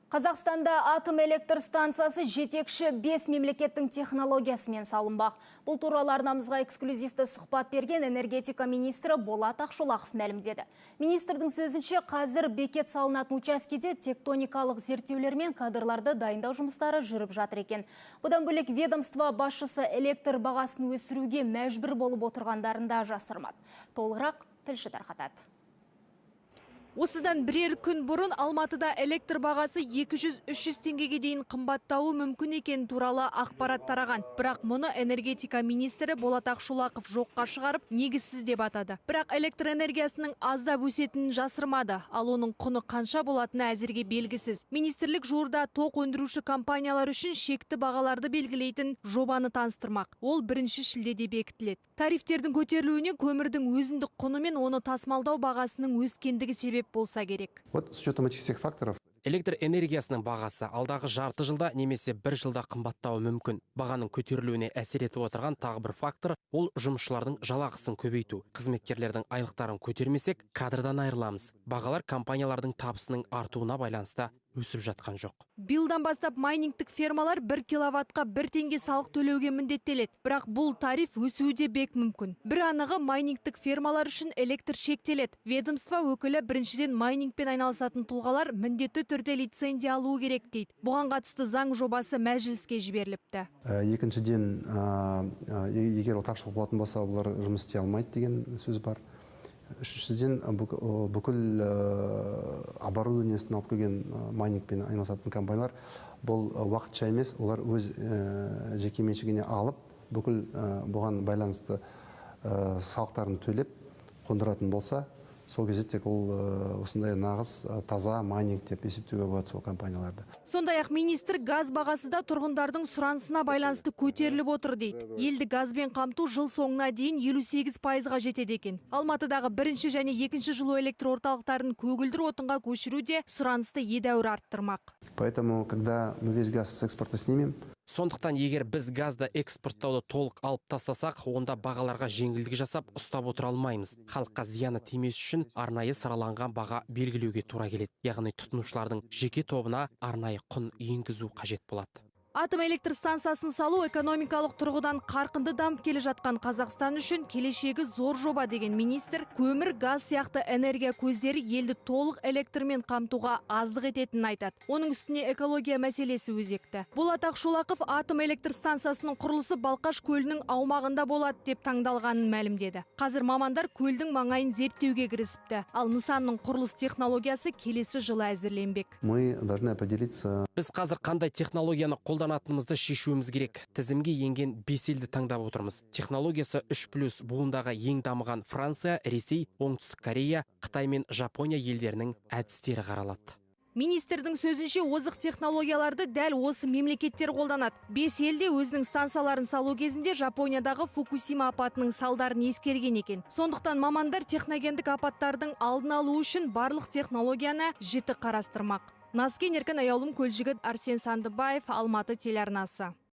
Қазақстанда атом электр станциясы жетекші 5 мемлекеттің технологиясымен салынбақ. Бұл туралы арнамызға эксклюзивті сұхбат берген энергетика министрі Болат Ақшолақов мәлімдеді. Министрдің сөзінше, қазір бекет салынатын учаскеде тектоникалық зерттеулер мен кадрларды дайындау жұмыстары жүріп жатыр екен. Бұдан бөлек ведомство басшысы электр бағасын өсіруге мәжбүр болып отырғандарын да жасырмады. Толығырақ тілші тарқатады. Осыдан бірер күн бұрын Алматыда электр бағасы 200-300 теңгеге дейін қымбаттауы мүмкін екен туралы ақпарат тараған. Бірақ мұны энергетика министрі Болат Ақшолақов жоққа шығарып, негізсіз деп атады. Бірақ электр энергиясының аздап өсетінін жасырмады, ал оның құны қанша болатыны әзірге белгісіз. Министрлік жуырда тоқ өндіруші компаниялар үшін шекті бағаларды белгілейтін жобаны таныстырмақ. Ол 1 шілдеде бекітіледі. Тарифтердің көтерілуіне көмірдің өзіндік құны мен оны тасымалдау бағасының өскендігі себеп болса керек. Вот с учетом этих всех факторов электр энергиясының бағасы алдағы жарты жылда немесе 1 жылда қымбаттауы мүмкін. Бағаның көтерілуіне әсер етіп отырған тағы бір фактор – ол жұмысшылардың жалақысын көбейту. Қызметкерлердің айлықтарын көтермесек, кадрдан айырыламыз. Бағалар компаниялардың табысының артуына байланысты өсіп жатқан жоқ. Биылдан бастап майнингтік фермалар 1 киловаттқа 1 теңге салық төлеуге міндеттеледі. Бірақ бұл тариф өсуі де бек мүмкін. Бір анығы майнингтік фермалар үшін электр шектеледі. Ведомство өкілі біріншіден майнингпен айналысатын тұлғалар міндетті түрде лицензия алуы керек дейді. Бұған қатысты заң жобасы мәжіліске жіберіліпті. Екіншіден, егер ол тапшылық болатын болса, олар жұмыс істей алмайды деген сөз бар. Үшіншіден, бүкіл оборудованиесін алып келген майнингпен айналысатын компаниялар бұл уақытша емес, олар өз жеке меншігіне алып, бүкіл бұған байланысты салықтарын төлеп қондыратын болса, сол кезде тек ол осындай нағыз таза майнинг деп есептеуге болады сол компанияларды. Сондай-ақ министр газ бағасы да тұрғындардың сұранысына байланысты көтеріліп отыр дейді. Елді газбен қамту жыл соңына дейін 58%-ға жетеді екен. Алматыдағы 1 және 2 жылу электр орталықтарын көгілдір отынға көшіру де сұранысты едәуір арттырмақ. Поэтому, когда мы весь газ с экспорта снимем, сондықтан егер біз газды экспорттауды толық алып тастасақ, онда бағаларға жеңілдік жасап ұстап отыра алмаймыз. Халыққа зияны тимес үшін арнайы сараланған баға белгілеуге тура келеді. Яғни тұтынушылардың жеке тобына арнайы құн енгізу қажет болады. Атом электр станциясын салу экономикалық тұрғыдан қарқынды дамып келе жатқан Қазақстан үшін келешегі зор жоба деген министр, көмір, газ сияқты энергия көздері елді толық электрмен қамтуға аздық ететінін айтады. Оның үстіне экология мәселесі өзекті. Болат Ақшолақов атом электр станциясының құрылысы Балқаш көлінің аумағында болады деп таңдалғанын мәлімдеді. Қазір мамандар көлдің маңайын зерттеуге кірісіпті, ал нысанның құрылыс технологиясы келесі жылы әзірленбек. Мы должны определиться. Біз қазір қандай технологияны қолданатынымызды шешуіміз керек. Тізімге енген 5 елді таңдап отырмыз. Технологиясы 3+ буындағы ең дамыған Франция, Ресей, Оңтүстік Корея, Қытай мен Жапония елдерінің әдістері қаралады. Министрдің сөзінше озық технологияларды дәл осы мемлекеттер қолданады. 5 елде өзінің станцияларын салу кезінде Жапониядағы Фукусима апатының салдарын ескерген екен. Сондықтан мамандар техногендік апаттардың алдын алу үшін барлық технологияны жіті қарастырмақ. Наскен Еркін Аяулым Көлжігіт, Арсен Сандыбаев, Алматы телеарнасы.